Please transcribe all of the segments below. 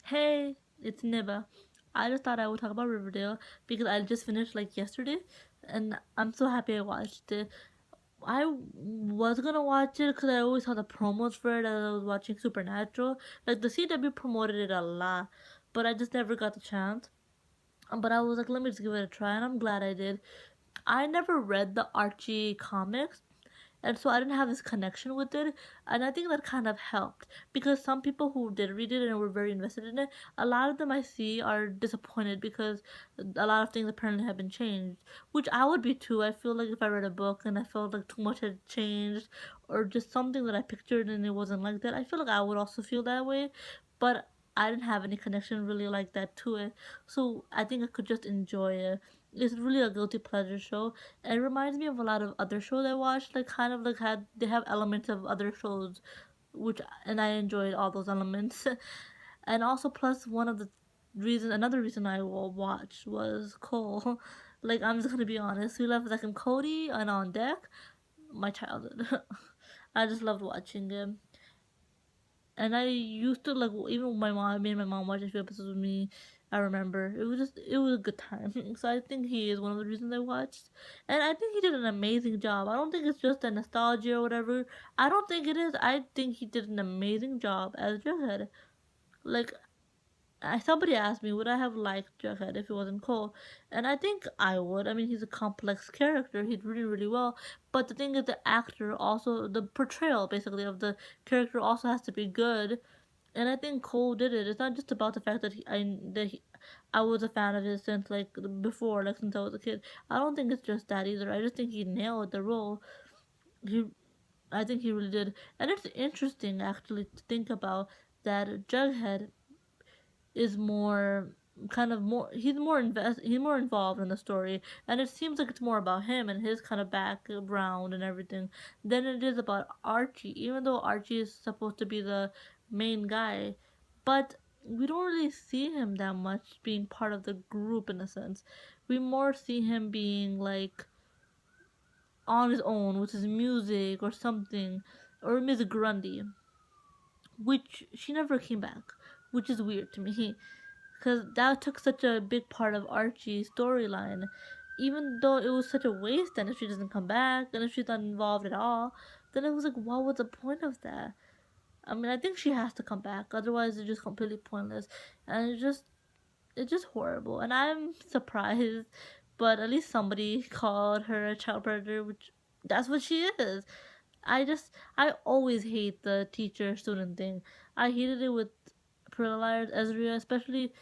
Hey, it's Niba. I just thought I would talk about Riverdale because I just finished like yesterday and I'm so happy I watched it. I was gonna watch it because I always saw the promos for it as I was watching Supernatural. Like the CW promoted it a lot, but I just never got the chance. But I was like, let me just give it a try, and I'm glad I did. I never read the Archie comics, and so I didn't have this connection with it, and I think that kind of helped because some people who did read it and were very invested in it, a lot of them I see are disappointed because a lot of things apparently have been changed, which I would be too. I feel like if I read a book and I felt like too much had changed or just something that I pictured and it wasn't like that, I feel like I would also feel that way, but I didn't have any connection really like that to it, so I think I could just enjoy it. It's really a guilty pleasure show. It reminds me of a lot of other shows I watched, like kind of like had they have elements of other shows, which and I enjoyed all those elements. And also plus one of the another reason I will watch was Cole. Like I'm just gonna be honest, we left Zack and Cody and on deck. My childhood. I just loved watching him. And I used to like even with my mom, me and my mom watched a few episodes with me. I remember it was a good time. So I think he is one of the reasons I watched, and I think he did an amazing job. I don't think it's just a nostalgia or whatever. I don't think it is. I think he did an amazing job as Jughead. Like somebody asked me, would I have liked Jughead if it wasn't Cole? And I think I would. I mean, he's a complex character. He did really, really well. But the thing is, the actor also, the portrayal basically of the character also has to be good, and I think Cole did it. It's not just about the fact that I was a fan of his since like before, like since I was a kid. I don't think it's just that either. I just think he nailed the role. He, I think he really did, and it's interesting actually to think about that Jughead is more kind of more he's more involved in the story, and it seems like it's more about him and his kind of background and everything than it is about Archie, even though Archie is supposed to be the main guy. But we don't really see him that much being part of the group in a sense. We more see him being like on his own with his music or something, or Miss Grundy, which she never came back, which is weird to me because that took such a big part of Archie's storyline. Even though it was such a waste, and if she doesn't come back, and if she's not involved at all, then it was like, what was the point of that? I mean, I think she has to come back, otherwise it's just completely pointless, and it's just horrible. And I'm surprised, but at least somebody called her a child predator, which that's what she is. I always hate the teacher student thing. I hated it with Pretty Liars Ezria, especially.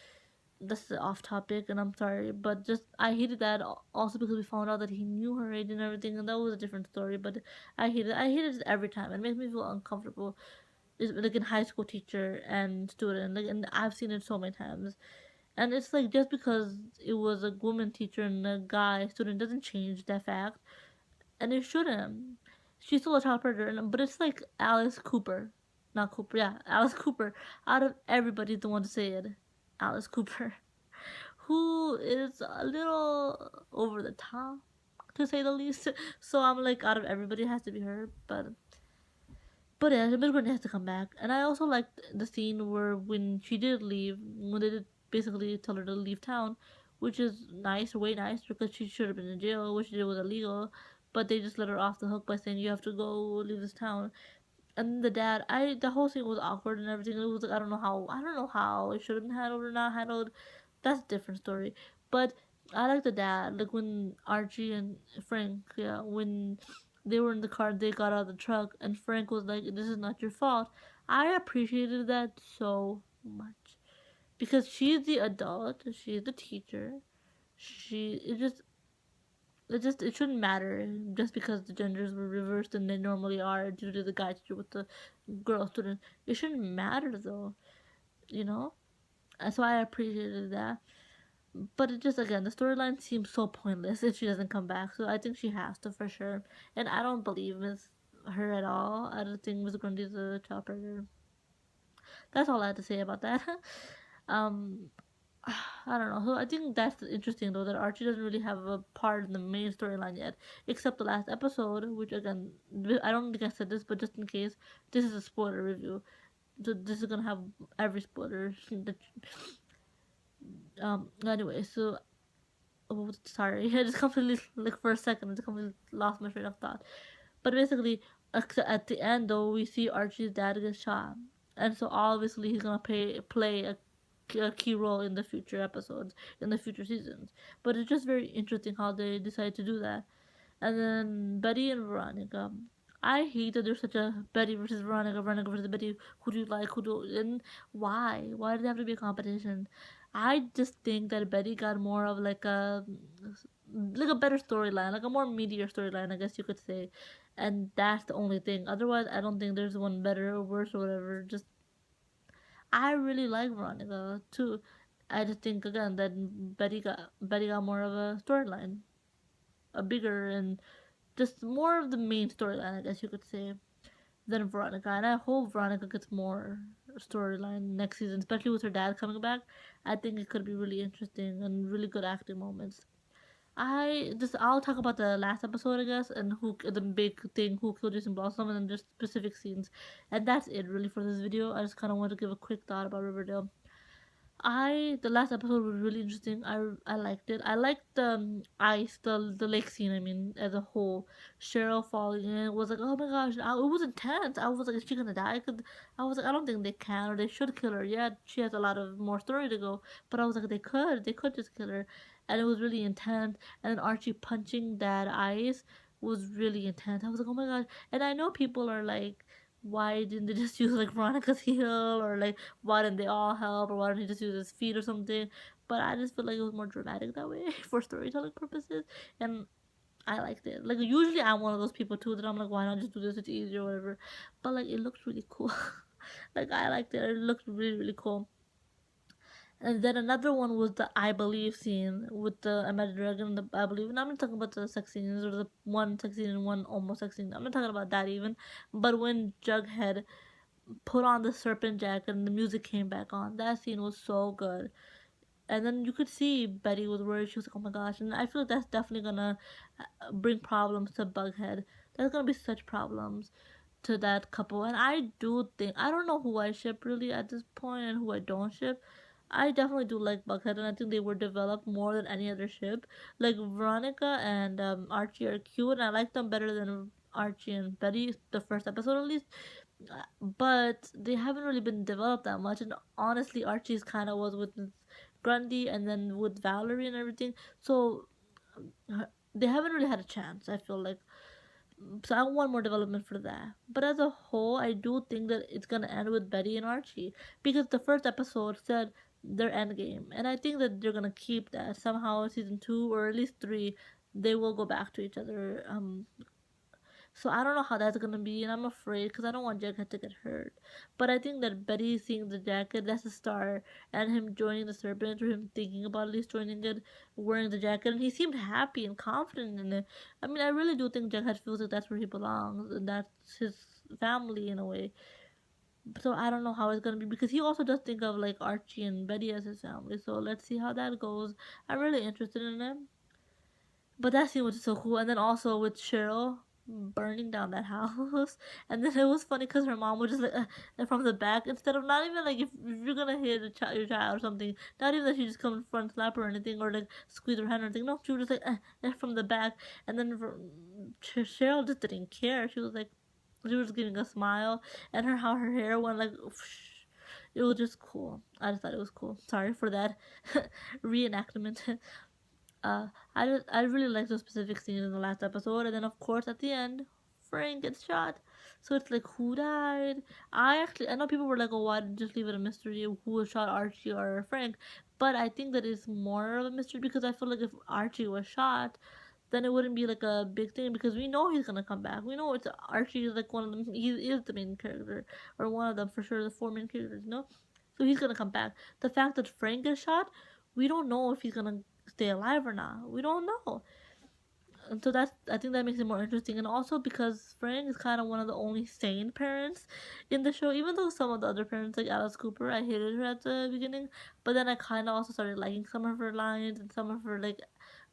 This is off topic, and I'm sorry, but just I hated that also because we found out that he knew her age and everything, and that was a different story. But I hated it every time. It makes me feel uncomfortable. It's like in high school teacher and student, like, and I've seen it so many times. And it's like just because it was a woman teacher and a guy student doesn't change that fact, and it shouldn't. She's still a child predator, but it's like Alice Cooper, not Cooper, yeah, Alice Cooper. Out of everybody, the one to say it, Alice Cooper, who is a little over the top, to say the least. So I'm like, out of everybody, it has to be her. But yeah, Miss Gurney has to come back, and I also liked the scene where when she did leave, when they did basically tell her to leave town, which is nice, way nice, because she should have been in jail, which she did was illegal. But they just let her off the hook by saying you have to go leave this town. And the dad, the whole scene was awkward and everything. It was like I don't know how it should have been handled or not handled. That's a different story. But I like the dad, like when Archie and Frank, yeah, when they were in the car, they got out of the truck, and Frank was like, "This is not your fault." I appreciated that so much because she's the adult, she's the teacher. She it shouldn't matter just because the genders were reversed than they normally are due to the guy teacher with the girl student. It shouldn't matter though, you know. And so I appreciated that. But it just again the storyline seems so pointless if she doesn't come back. So I think she has to for sure. And I don't believe Miss her at all. I don't think Miss Grundy's a child predator. That's all I had to say about that. um, I don't know. So I think that's interesting though that Archie doesn't really have a part in the main storyline yet, except the last episode, which again I don't think I said this, but just in case, this is a spoiler review. this is gonna have every spoiler. Anyway, so sorry, I just completely like for a second, I just completely lost my train of thought. But basically, at the end though, we see Archie's dad get shot, and so obviously he's gonna play a key role in the future episodes, in the future seasons. But it's just very interesting how they decided to do that. And then Betty and Veronica. I hate that there's such a Betty versus Veronica, Veronica versus Betty. Who do you like? Who do and why? Why did there have to be a competition? I just think that Betty got more of like a better storyline, like a more meatier storyline, I guess you could say. And that's the only thing. Otherwise, I don't think there's one better or worse or whatever. Just I really like Veronica too. I just think again that Betty got more of a storyline, a bigger and just more of the main storyline, I guess you could say, than Veronica. And I hope Veronica gets more storyline next season, especially with her dad coming back. I think it could be really interesting and really good acting moments. I'll talk about the last episode, I guess, and who the big thing, who killed Jason Blossom, and then just specific scenes, and that's it really for this video. I just kind of want to give a quick thought about Riverdale. The last episode was really interesting. I liked it. I liked the ice, the lake scene. I mean, as a whole, Cheryl falling in was like, oh my gosh, it was intense. I was like, is she gonna die? I was like, I don't think they can or they should kill her. Yeah, she has a lot of more story to go, but I was like, they could just kill her, and it was really intense. And then Archie punching that ice was really intense. I was like, oh my gosh. And I know people are like, why didn't they just use like Veronica's heel, or like why didn't they all help, or why didn't he just use his feet or something? But I just feel like it was more dramatic that way for storytelling purposes, and I liked it. Like usually I'm one of those people too that I'm like, why not just do this? It's easier, or whatever. But like it looked really cool. Like I liked it. It looked really really cool. And then another one was the I believe scene with the Imagine Dragon and the I believe. And I'm not talking about the sex scenes or the one sex scene and one almost sex scene. I'm not talking about that even. But when Jughead put on the serpent jacket and the music came back on. That scene was so good. And then you could see Betty was worried. She was like, "Oh my gosh!" And I feel like that's definitely gonna bring problems to Bughead. There's gonna be such problems to that couple. And I do think I don't know who I ship really at this point and who I don't ship. I definitely do like Bughead, and I think they were developed more than any other ship. Like Veronica and Archie are cute, and I like them better than Archie and Betty, the first episode at least, but they haven't really been developed that much. And honestly, Archie's kind of was with Grundy and then with Valerie and everything. So they haven't really had a chance. I feel like so I want more development for that. But as a whole, I do think that it's gonna end with Betty and Archie because the first episode said their end game, and I think that they're gonna keep that somehow. Season two or at least three, they will go back to each other. So I don't know how that's gonna be, and I'm afraid because I don't want Jughead to get hurt. But I think that Betty seeing the jacket, that's a star, and him joining the Serpent, or him thinking about at least joining it, wearing the jacket, and he seemed happy and confident in it. I mean, I really do think Jughead feels like that's where he belongs, and that's his family in a way. So I don't know how it's gonna be because he also does think of like Archie and Betty as his family. So let's see how that goes. I'm really interested in it. But that scene was so cool. And then also with Cheryl burning down that house. And then it was funny because her mom was just like, from the back, instead of not even like if you're gonna hit your child or something, not even that she just comes in front, slap her or anything, or like squeeze her hand or anything. No, she was just like, from the back. And then Cheryl just didn't care. She was giving a smile, and how her hair went like, whoosh. It was just cool. I just thought it was cool. Sorry for that reenactment. Uh, I really like those specific scenes in the last episode, and then of course at the end, Frank gets shot. So it's like who died? I know people were like, oh, why didn't you just leave it a mystery who shot Archie or Frank? But I think that it's more of a mystery because I feel like if Archie was shot, then it wouldn't be like a big thing because we know he's gonna come back. We know it's Archie is like one of them. He is the main character or one of them for sure. The four main characters, you know. So he's gonna come back. The fact that Frank gets shot, we don't know if he's gonna stay alive or not. We don't know. And so that's I think that makes it more interesting, and also because Frank is kind of one of the only sane parents in the show. Even though some of the other parents, like Alice Cooper, I hated her at the beginning, but then I kind of also started liking some of her lines and some of her like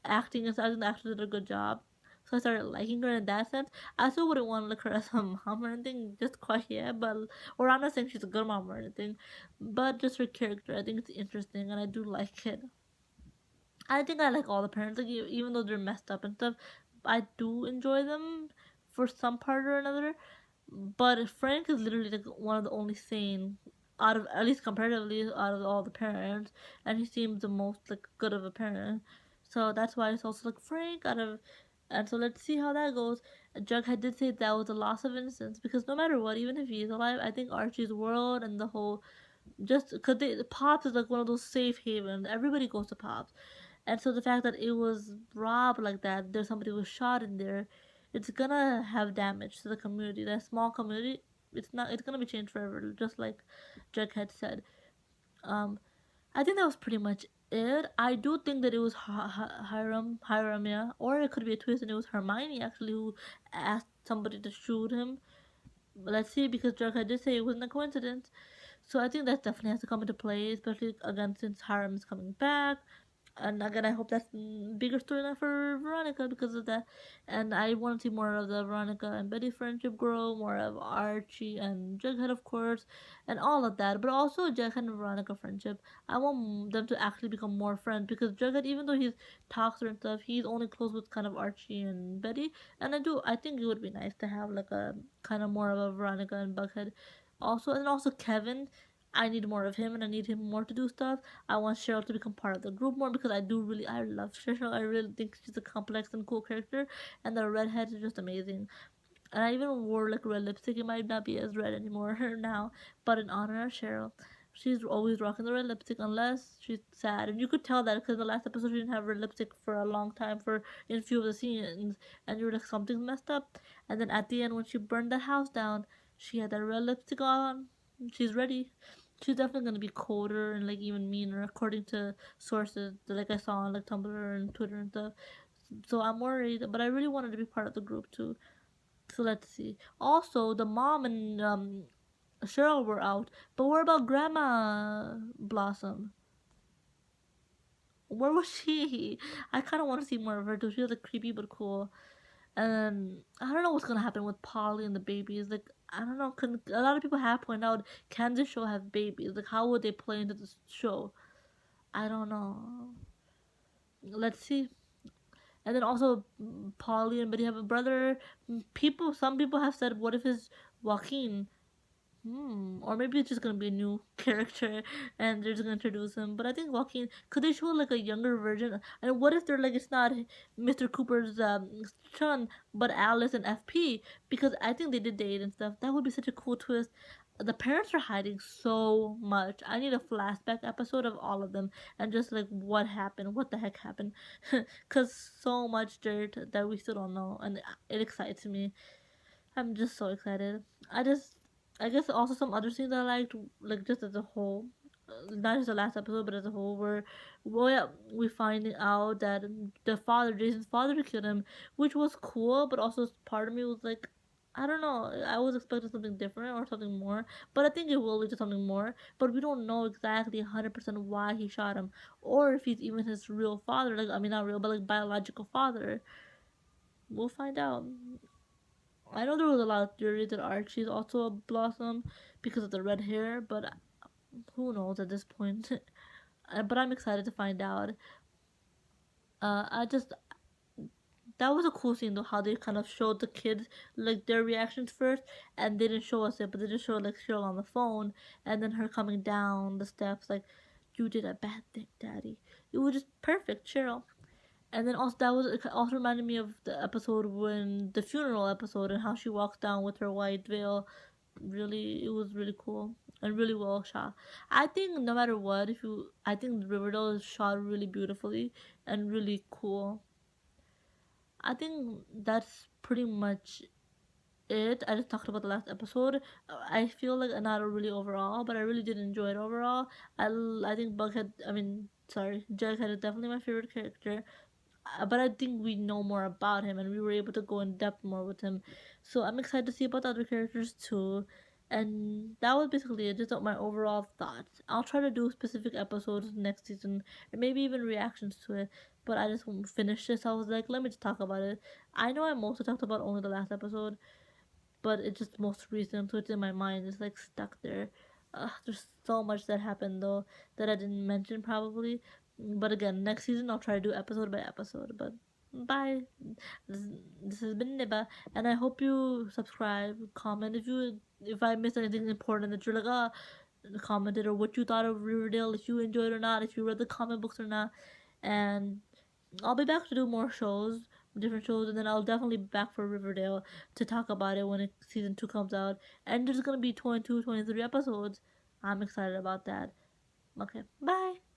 acting, and so I think the actors did a good job. so I started liking her in that sense. I still wouldn't want to look her as a mom or anything, just quite yet, but or I'm not saying she's a good mom or anything, but just her character, I think it's interesting and I do like it. I think I like all the parents, like even though they're messed up and stuff, I do enjoy them for some part or another. But Frank is literally like one of the only sane out of, at least comparatively, out of all the parents, and he seems the most like good of a parent. So that's why it's also like Frank out of, and so let's see how that goes. Jughead did say that was a loss of innocence because no matter what, even if he is alive, I think Archie's world and the whole just because Pops is like one of those safe havens. Everybody goes to Pops, and so the fact that it was robbed like that, there's somebody was shot in there, it's gonna have damage to the community. That small community, it's not. It's gonna be changed forever, just like Jughead said. Um, I think that was pretty much it. I do think that it was Hiram, yeah, or it could be a twist, and it was Hermione actually who asked somebody to shoot him. But let's see, because Jughead did say it wasn't a coincidence. So I think that definitely has to come into play, especially again since Hiram is coming back. And again, I hope that's bigger storyline for Veronica because of that. And I want to see more of the Veronica and Betty friendship grow, more of Archie and Jughead, of course, and all of that. But also Jughead and Veronica friendship. I want them to actually become more friends because Jughead, even though he's toxic and stuff, he's only close with kind of Archie and Betty. And I think it would be nice to have like a kind of more of a Veronica and Bughead. Also Kevin. I need more of him and I need him more to do stuff. I want Cheryl to become part of the group more because I love Cheryl. I really think she's a complex and cool character, and the redhead is just amazing. And I even wore like red lipstick. It might not be as red anymore now, but in honor of Cheryl, she's always rocking the red lipstick unless she's sad. And you could tell that because the last episode she didn't have red lipstick for a long time for in a few of the scenes, and you were like something's messed up. And then at the end when she burned the house down, she had that red lipstick on. She's ready. She's definitely gonna be colder and like even meaner according to sources that like I saw on like Tumblr and Twitter and stuff. So I'm worried, but I really wanted to be part of the group too. So let's see. Also, the mom and Cheryl were out, but what about Grandma Blossom? Where was she? I kind of want to see more of her too. She was like creepy but cool. And I don't know what's gonna happen with Polly and the babies. Like I don't know. A lot of people have pointed out can this show have babies? Like how would they play into this show? I don't know. Let's see. And then also, Polly and Betty have a brother. Some people have said, what if it's Joaquin? Or maybe it's just gonna be a new character and they're just gonna introduce him. But I think Joaquin, could they show like a younger version? And what if they're like it's not Mr. Cooper's son, but Alice and FP? Because I think they did date and stuff. That would be such a cool twist. The parents are hiding so much. I need a flashback episode of all of them and just like what happened, what the heck happened, because so much dirt that we still don't know, and it excites me. I'm just so excited. I just, I guess also some other scenes I liked, like just as a whole, not just the last episode, but as a whole, where well, yeah, we finding out that Jason's father killed him, which was cool, but also part of me was like, I don't know, I was expecting something different or something more, but I think it will lead to something more, but we don't know exactly 100% why he shot him, or if he's even his real father, like, I mean, not real, but like biological father. We'll find out. I know there was a lot of theories that Archie's also a Blossom because of the red hair, but who knows at this point. But I'm excited to find out. I just that was a cool scene though how they kind of showed the kids like their reactions first, and they didn't show us it, but they just showed like Cheryl on the phone, and then her coming down the steps like, "You did a bad thing, Daddy." It was just perfect, Cheryl. And then also that was it also reminded me of the episode when the funeral episode and how she walks down with her white veil. Really, it was really cool and really well shot. I think no matter what, if you, I think Riverdale is shot really beautifully and really cool. I think that's pretty much it. I just talked about the last episode. I feel like not really overall, but I really did enjoy it overall. I think Bughead. I mean, sorry, Jughead is definitely my favorite character. But I think we know more about him and we were able to go in depth more with him. So I'm excited to see about the other characters too. And that was basically it, just my overall thoughts. I'll try to do specific episodes next season, and maybe even reactions to it. But I just finished this. I was like, let me just talk about it. I know I mostly talked about only the last episode, but it's just most recent, so it's in my mind. It's like stuck there. There's so much that happened though that I didn't mention probably. But again, next season I'll try to do episode by episode. But bye. This, this has been Niba, and I hope you subscribe, comment if I missed anything important that you're like commented, or what you thought of Riverdale, if you enjoyed or not, if you read the comic books or not, and I'll be back to do more shows, different shows, and then I'll definitely be back for Riverdale to talk about it when season 2 comes out. And there's gonna be 22, 23 episodes. I'm excited about that. Okay, bye.